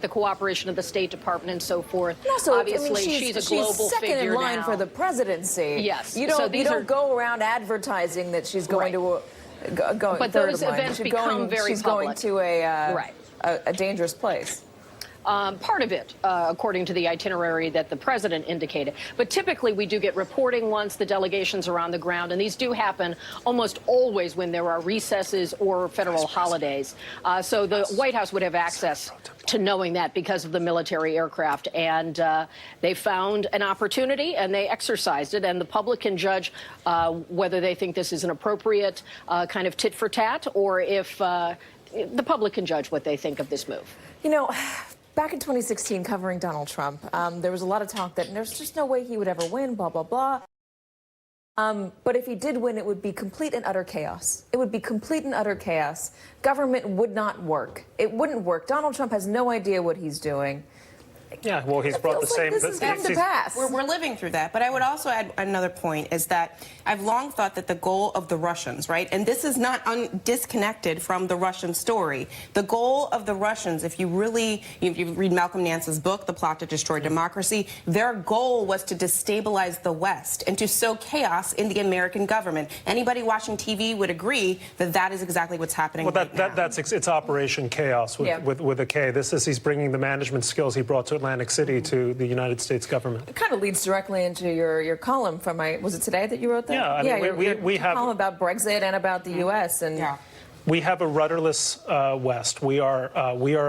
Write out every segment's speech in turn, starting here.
the cooperation of the State Department and so forth. Also, obviously, she's a global second figure in line now for the presidency. Yes. You don't go around advertising that she's going to go. But those events become very she's public. She's going to a dangerous place. Part of it, according to the itinerary that the president indicated. But typically, we do get reporting once the delegations are on the ground, and these do happen almost always when there are recesses or federal holidays. So the White House would have access to knowing that because of the military aircraft. And they found an opportunity, and they exercised it. And the public can judge whether they think this is an appropriate kind of tit for tat, or if the public can judge what they think of this move. You know, back in 2016, covering Donald Trump, there was a lot of talk that there's just no way he would ever win, blah, blah, blah. But if he did win, it would be complete and utter chaos. It would be complete and utter chaos. Government would not work. It wouldn't work. Donald Trump has no idea what he's doing. Yeah, well, he's brought the same. This has come to pass. We're living through that. But I would also add another point is that I've long thought that the goal of the Russians, right, and this is not disconnected from the Russian story. The goal of the Russians, if you read Malcolm Nance's book, The Plot to Destroy Democracy, their goal was to destabilize the West and to sow chaos in the American government. Anybody watching TV would agree that that is exactly what's happening right now. It's Operation Chaos with a K. He's bringing the management skills he brought to Atlantic City to the United States government. It kind of leads directly into your column from was it today that you wrote that? Yeah, I mean, we have a column about Brexit and about the U.S. and. Yeah. We have a rudderless West. We are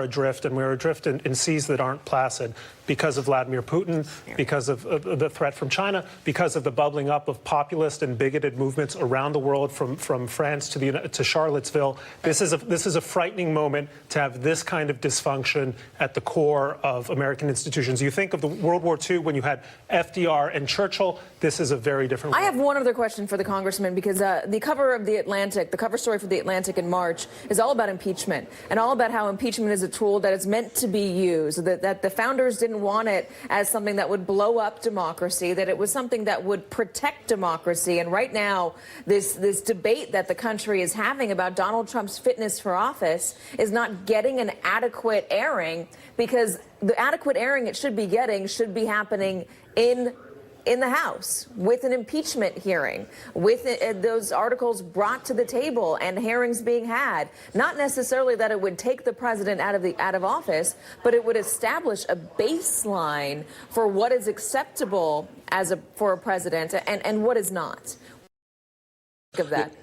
adrift, and we're adrift in seas that aren't placid because of Vladimir Putin, because of the threat from China, because of the bubbling up of populist and bigoted movements around the world, from France to Charlottesville. This is a frightening moment to have this kind of dysfunction at the core of American institutions. You think of the World War II when you had FDR and Churchill. This is a very different world. I have one other question for the congressman, because the cover of the Atlantic, the cover story for the Atlantic in March is all about impeachment and all about how impeachment is a tool that is meant to be used, that the founders didn't want it as something that would blow up democracy, that it was something that would protect democracy. And right now, this debate that the country is having about Donald Trump's fitness for office is not getting an adequate airing, because the adequate airing it should be getting should be happening in the House, with an impeachment hearing, with those articles brought to the table and hearings being had. Not necessarily that it would take the president out of office, but it would establish a baseline for what is acceptable for a president and what is not. Of that.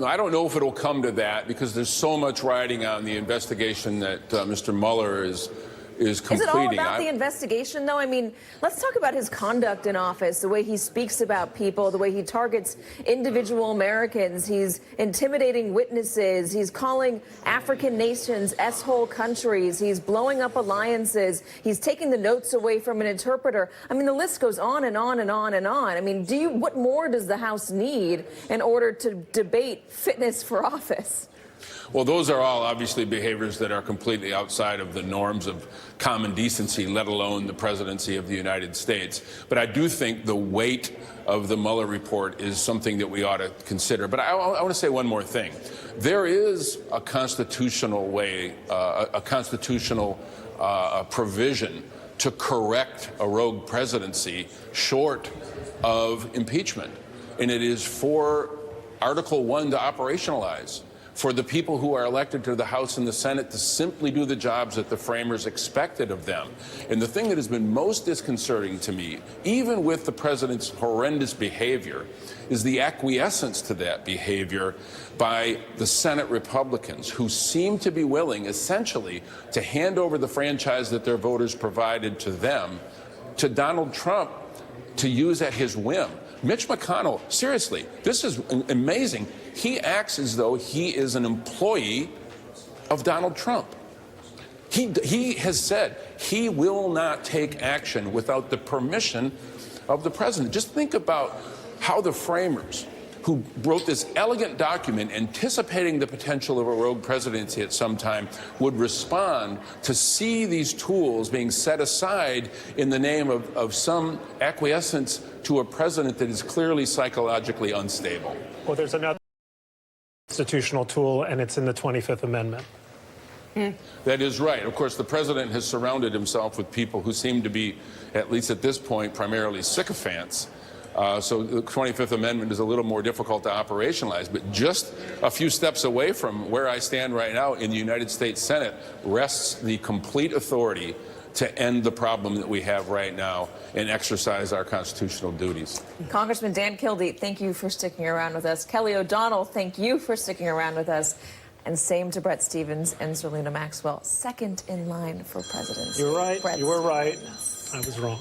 I don't know if it'll come to that, because there's so much riding on the investigation that Mr. Mueller is completing. Is it all about the investigation, though? I mean, let's talk about his conduct in office, the way he speaks about people, the way he targets individual Americans. He's intimidating witnesses. He's calling African nations S-hole countries. He's blowing up alliances. He's taking the notes away from an interpreter. I mean, the list goes on and on and on and on. I mean, what more does the House need in order to debate fitness for office? Well, those are all obviously behaviors that are completely outside of the norms of common decency, let alone the presidency of the United States. But I do think the weight of the Mueller report is something that we ought to consider. But I want to say one more thing. There is a constitutional way, a constitutional provision to correct a rogue presidency short of impeachment. And it is for Article 1 to operationalize, for the people who are elected to the House and the Senate to simply do the jobs that the framers expected of them. And the thing that has been most disconcerting to me, even with the president's horrendous behavior, is the acquiescence to that behavior by the Senate Republicans, who seem to be willing, essentially, to hand over the franchise that their voters provided to them to Donald Trump to use at his whim. Mitch McConnell, seriously, this is amazing. He acts as though he is an employee of Donald Trump. He has said he will not take action without the permission of the president. Just think about how the framers, who wrote this elegant document anticipating the potential of a rogue presidency at some time, would respond to see these tools being set aside in the name of some acquiescence to a president that is clearly psychologically unstable. Well, there's another constitutional tool, and it's in the 25th Amendment. That is right. Of course, the president has surrounded himself with people who seem to be, at least at this point, primarily sycophants. So the 25th Amendment is a little more difficult to operationalize. But just a few steps away from where I stand right now in the United States Senate rests the complete authority to end the problem that we have right now and exercise our constitutional duties. Congressman Dan Kildee, thank you for sticking around with us. Kelly O'Donnell, thank you for sticking around with us. And same to Brett Stevens and Zerlina Maxwell, second in line for presidency. You're right. Brett You were right. Stevens. I was wrong.